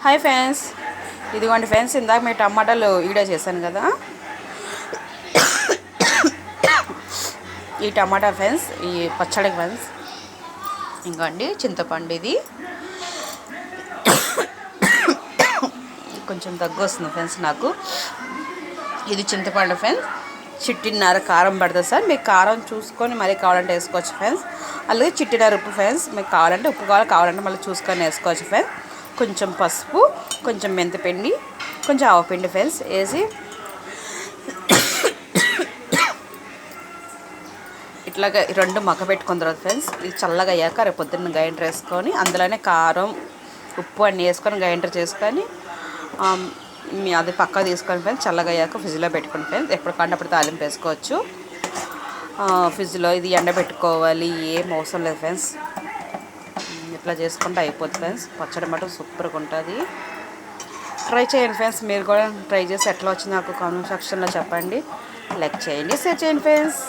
Hi friends, ఇదిగోండి friends, ఇందాక మీ టమాటాలు వీడియో చేశాను కదా. ఈ టమాటా ఫ్రెండ్స్, ఈ పచ్చడి ఫ్రెండ్స్, ఇంకోండి చింతపండు. ఇది కొంచెం దగ్గు వస్తుంది ఫ్రెండ్స్ నాకు. ఇది చింతపండు ఫ్రెండ్స్, చిట్టిన్నర కారం పడుతుంది సార్. మీకు కారం చూసుకొని మరీ కావాలంటే వేసుకోవచ్చు ఫ్రెండ్స్. అలాగే చిట్టిన్నర ఉప్పు ఫ్రెండ్స్, మీకు కావాలంటే ఉప్పు కావాలంటే మళ్ళీ చూసుకొని వేసుకోవచ్చు ఫ్రెండ్స్. కొంచెం పసుపు, కొంచెం మెంతిపిండి, కొంచెం ఆవపిండి ఫ్రెండ్స్ వేసి ఇట్లాగా రెండు మగ్గ పెట్టుకున్న తర్వాత ఫ్రెండ్స్, ఇది చల్లగా అయ్యాక రేపు పొద్దున్న గ్రైండర్ వేసుకొని అందులోనే కారం ఉప్పు అన్నీ వేసుకొని గ్రైండర్ చేసుకొని అది పక్కా తీసుకొని ఫ్రెండ్స్, చల్లగా అయ్యాక ఫ్రిడ్జ్లో పెట్టుకుని ఫ్రెండ్స్, ఎప్పటికంటే అప్పుడు తాలింపు వేసుకోవచ్చు. ఫ్రిడ్జ్లో ఇది ఎండబెట్టుకోవాలి, ఏం అవసరం లేదు ఫ్రెండ్స్. ఇట్లా చేసుకుంటే అయిపోతుంది ఫ్రెండ్స్. పచ్చడి మటు సూపర్గా ఉంటుంది. ట్రై చేయండి ఫ్రెండ్స్. మీరు కూడా ట్రై చేసి ఎట్లా వచ్చింది నాకు కామెంట్ సెక్షన్లో చెప్పండి. లైక్ చేయండి, షేర్ చేయండి ఫ్రెండ్స్.